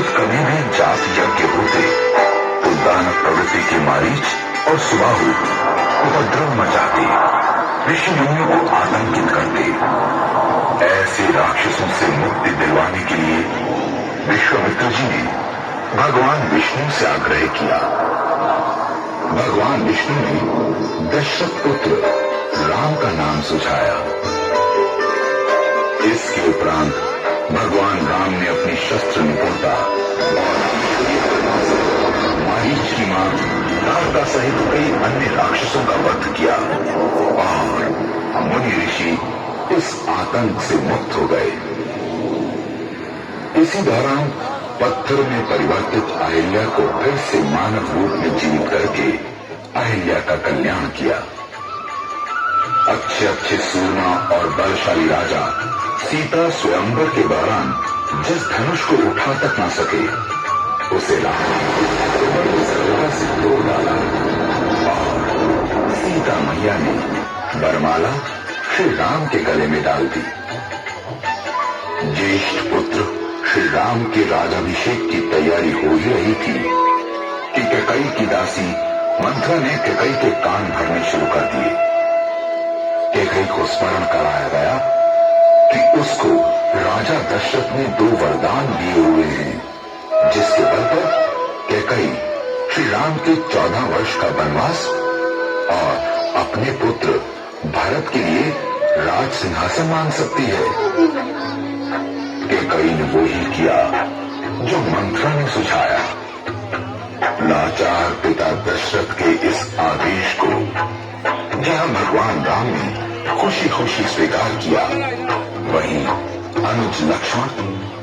कभी भी जात यज्ञ होते तो दानव प्रवृत्ति के मारीच और सुबाहु उपद्रव मचाते, ऋषि मुनियों को आतंकित करते। ऐसे राक्षसों से मुक्ति दिलवाने के लिए विश्वामित्र जी ने भगवान विष्णु से आग्रह किया। भगवान विष्णु ने दशरथ पुत्र राम का नाम सुझाया। इसके उपरांत भगवान राम ने अपनी शस्त्र निपुणता और मारीच की मां तारका सहित कई अन्य राक्षसों का वध किया और मुनि ऋषि इस आतंक से मुक्त हो गए। इसी दौरान पत्थर में परिवर्तित अहिल्या को फिर से मानव रूप में जीवित करके अहिल्या का कल्याण किया। अच्छे अच्छे सूरमा और बलशाली राजा सीता स्वयंवर के दौरान जिस धनुष को उठा तक न सके उसे राम ने सरलता से तोड़ डाला और सीता मैया ने वरमाला श्री राम के गले में डाल दी। ज्येष्ठ पुत्र श्री राम के राजाभिषेक की तैयारी हो ही रही थी कि कैकई की दासी मंथरा ने कैकई के कान भरने शुरू कर दिए। कैकई को स्मरण कराया गया कि उसको राजा दशरथ ने 2 वरदान दिए हुए हैं, जिसके बल पर कैकई श्री राम के 14 वर्ष का वनवास और अपने पुत्र भरत के लिए राज सिंहासन मांग सकती है। कैकई ने वो ही किया जो मंथरा ने सुझाया। लाचार पिता दशरथ के इस आदेश को जहां भगवान राम ने खुशी खुशी स्वीकार किया, वहीं अनुज लक्ष्मण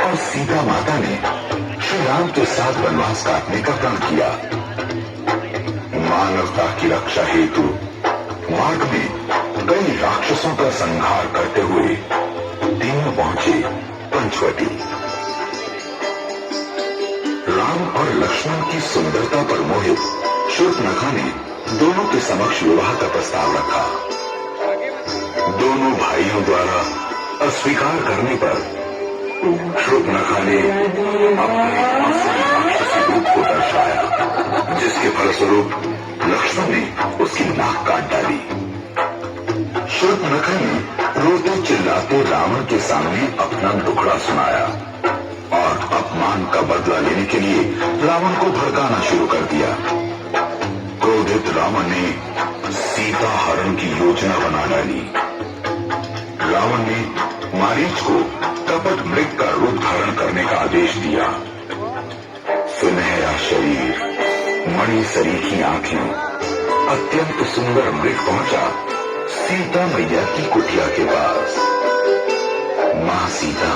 और सीता माता ने श्री राम के साथ वनवास काटने का प्रण किया। मानवता की रक्षा हेतु मार्ग में कई राक्षसों का संहार करते हुए तीनों पहुंचे पंचवटी। राम और लक्ष्मण की सुंदरता पर मोहित शूर्पणखा ने दोनों के समक्ष विवाह का प्रस्ताव रखा। दोनों भाइयों द्वारा अस्वीकार करने पर शूर्पणखा ने अपने असली राक्षसी रूप को दर्शाया, जिसके फलस्वरूप लक्ष्मण ने उसकी नाक काट डाली। शूर्पणखा ने रोते चिल्लाते रावण के सामने अपना दुखड़ा सुनाया और अपमान का बदला लेने के लिए रावण को भड़काना शुरू कर दिया। क्रोधित रावण ने सीता हरण की योजना बना डाली। रावण ने मारीच को कपट मृग का रूप धारण करने का आदेश दिया। सुनहरा शरीर, मणि सरीखी आंखें, अत्यंत सुंदर मृग पहुंचा सीता मैया की कुटिया के पास। मां सीता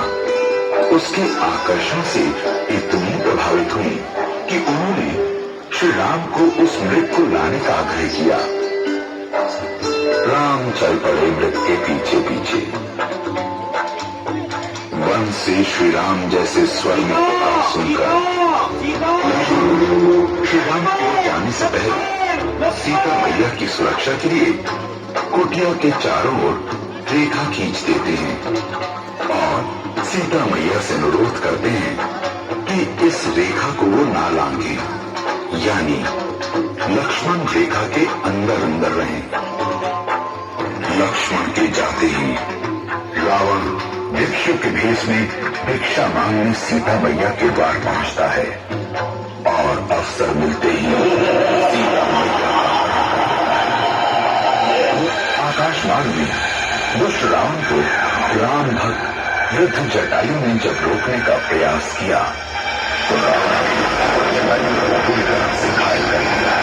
उसके आकर्षण से इतनी प्रभावित हुई कि उन्होंने श्री राम को उस मृग को लाने का आग्रह किया। राम चल पड़े मृग के पीछे पीछे। वन से श्री राम जैसे स्वर में पुकार सुनकर श्री राम को जाने से पहले सीता मैया की सुरक्षा के लिए कुटिया के चारों ओर रेखा खींच देते हैं और सीता मैया से अनुरोध करते हैं कि इस रेखा को वो ना लांघे, यानी लक्ष्मण रेखा के अंदर अंदर रहें। लक्ष्मण के जाते ही रावण भिक्षु के भेष में भिक्षा मांगने सीता मैया के द्वार पहुंचता है और अवसर मिलते ही सीता मैया आकाश मार्ग में दुष्ट रावण को राम भक्त वृद्ध जटायु ने जब रोकने का प्रयास किया तो रावण ने जटायु को पूरी तरह से घायल कर दिया।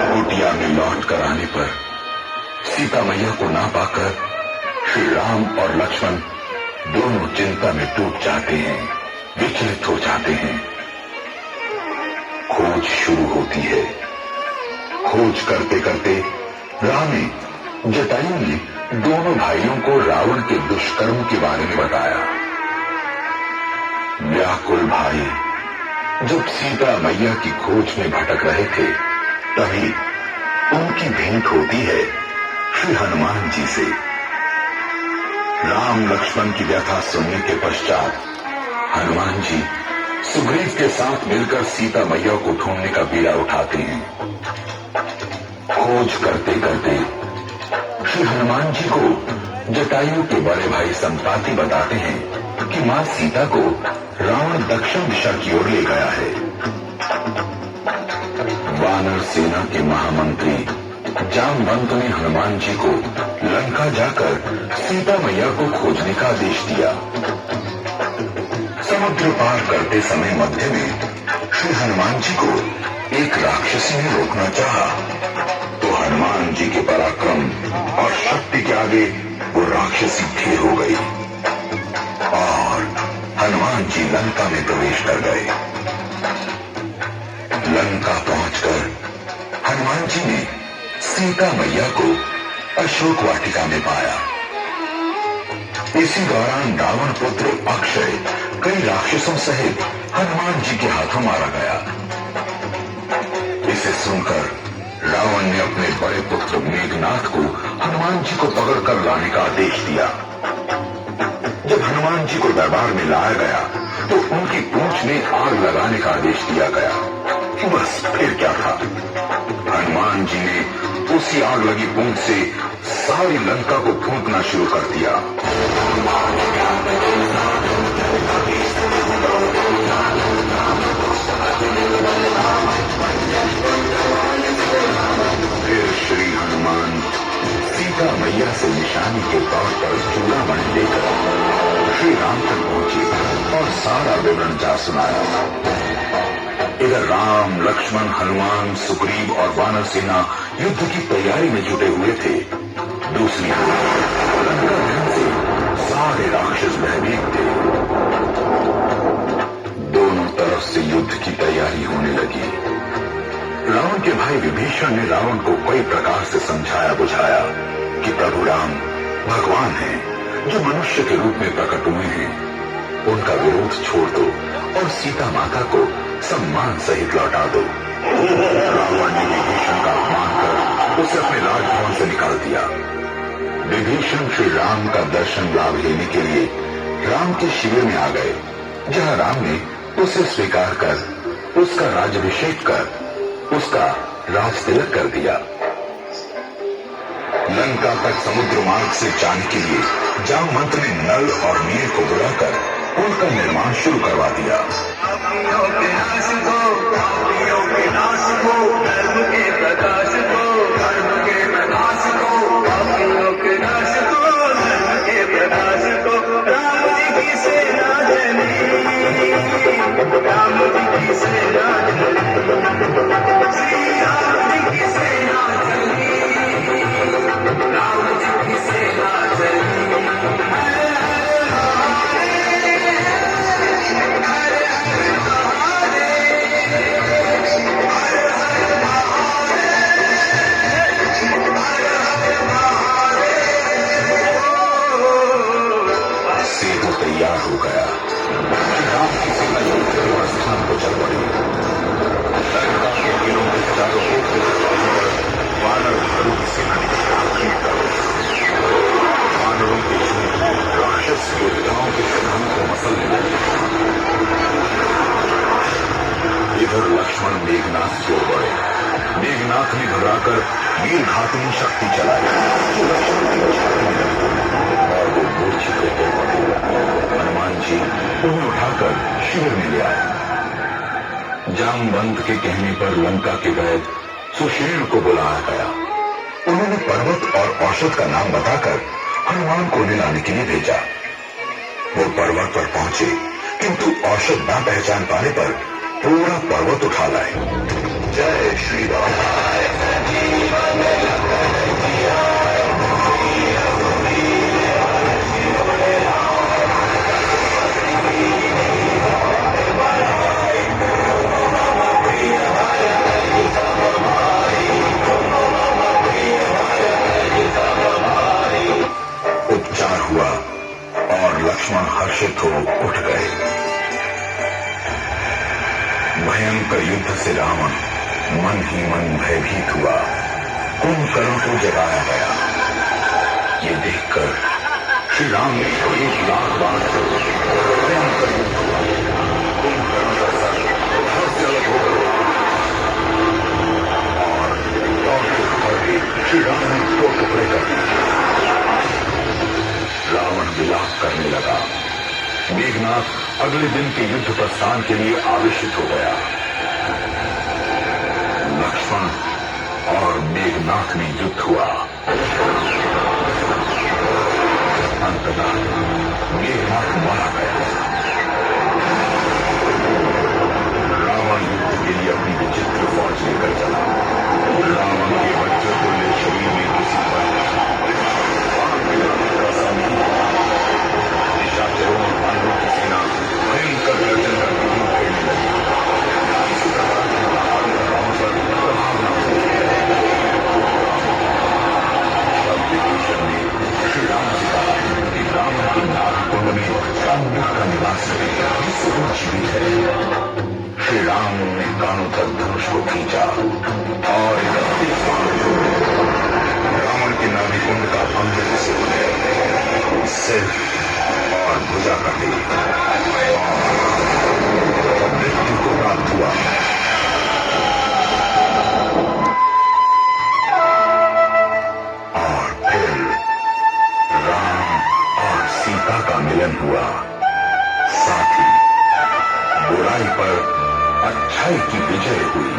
कुटिया में लौट कर आने पर सीता मैया को ना पाकर श्री राम और लक्ष्मण दोनों चिंता में टूट जाते हैं, विचलित हो जाते हैं। खोज शुरू होती है। खोज करते करते राम ने जटायु ने दोनों भाइयों को रावण के दुष्कर्म के बारे में बताया। व्याकुल भाई जब सीता मैया की खोज में भटक रहे थे, तभी उनकी भेंट होती है श्री हनुमान जी से। राम लक्ष्मण की व्यथा सुनने के पश्चात हनुमान जी सुग्रीव के साथ मिलकर सीता मैया को ढूंढने का बीड़ा उठाते हैं। खोज करते करते श्री हनुमान जी को जटायु के बड़े भाई संपाति बताते हैं कि मां सीता को रावण दक्षिण दिशा की ओर ले गया है। वानर सेना के महामंत्री जामवंत ने हनुमान जी को लंका जाकर सीता मैया को खोजने का आदेश दिया। समुद्र पार करते समय मध्य में श्री हनुमान जी को एक राक्षसी ने रोकना चाहा, तो हनुमान जी के पराक्रम और शक्ति के आगे वो राक्षसी ढेर हो गई और हनुमान जी लंका में प्रवेश कर गए। लंका पहुंचकर हनुमान जी ने सीता मैया को अशोक वाटिका में पाया। इसी दौरान रावण पुत्र अक्षय कई राक्षसों सहित हनुमान जी के हाथों मारा गया। इसे सुनकर रावण ने अपने बड़े पुत्र मेघनाथ को हनुमान जी को पकड़कर लाने का आदेश दिया। जब हनुमान जी को दरबार में लाया गया तो उनकी पूंछ में आग लगाने का आदेश दिया गया। बस फिर क्या था, हनुमान जी ने उसी आग लगी पूंछ से सारी लंका को फूंकना शुरू कर दिया। फिर श्री हनुमान सीता मैया से निशानी के तौर पर चूड़ामणि लेकर श्री राम तक पहुंचे और सारा विवरण जा सुनाया। इधर राम, लक्ष्मण, हनुमान, सुग्रीव और वानर सेना युद्ध की तैयारी में जुटे हुए थे। दूसरी ओर लंका दहन से सारे राक्षस भयभीत थे। दोनों तरफ से युद्ध की तैयारी होने लगी। रावण के भाई विभीषण ने रावण को कई प्रकार से समझाया बुझाया कि प्रभु राम भगवान हैं जो मनुष्य के रूप में प्रकट हुए हैं, उनका विरोध छोड़ दो और सीता माता को सम्मान सहित लौटा दो। रावण ने विभीषण का अपमान कर उसे अपने राजभवन से निकाल दिया। विभीषण श्री राम का दर्शन लाभ लेने के लिए राम के शिविर में आ गए, जहां राम ने उसे स्वीकार कर उसका राज्याभिषेक कर उसका राज तिलक कर दिया। लंका तक समुद्र मार्ग से जाने के लिए जामवंत ने नल और नील को बुलाकर पुल का निर्माण शुरू करवा दिया। तैयार हो गया। राम की सेना स्थान को चल पड़ी। लंका के किलों के चारों ओर वानर भालू की सेना वानरों के राक्षस योद्धाओं के सेनाओं को मसलने लगे। इधर लक्ष्मण मेघनाथ की ओर बढ़े। मेघनाथ ने घबराकर वीर घातनी शक्ति चलाई जो लक्ष्मण की छाती में लगी और वो मूर्छित होकर पड़े। हनुमान जी उन्हें उठाकर शिविर में ले आए। जामवंत के कहने पर लंका के वैद्य सुषेण को बुलाया गया। उन्होंने पर्वत और औषध का नाम बताकर हनुमान को उन्हें लाने के लिए भेजा। वो पर्वत पर पहुंचे, किंतु औषध न पहचान पाने पर पूरा पर्वत उठा लाए। जय श्री राम। उपचार हुआ और लक्ष्मण हर्षित हो उठ गए। भयंकर युद्ध से रावण मन ही मन भयभीत हुआ। कुंभकर्ण को जगाया गया। ये देखकर श्री राम ने 1 लाख बाण से भयंकर युद्ध हुआ। कुंभकर्ण अगले दिन के युद्ध प्रस्थान के लिए आवेशित हो गया। लक्ष्मण और मेघनाथ में युद्ध हुआ। अंततः मेघनाथ मारा गया। रावण युद्ध के लिए अपनी विचित्र फौज लेकर चला। रावण के बच्चों को ले शरीर में किसी पर निशाचरों और भालुओं की सेना भयंकर गर्जन करके युद्ध खेलने लगी। इसी प्रकार के पहाड़ी गांवों पर प्रभाव न हो। तब विभीषण ने श्री राम से कहा कि रावण के नाभि में कामदेव का निवास है, जिससे वो जीवित है। श्री राम ने कानों तक धनुष को खींचा और रावण के नाभि कुंड का अंग से सिर और भुजा कटे और मृत्यु को प्राप्त हुआ। और फिर राम और सीता का मिलन हुआ। साथ ही बुराई पर अच्छाई की विजय हुई।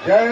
जय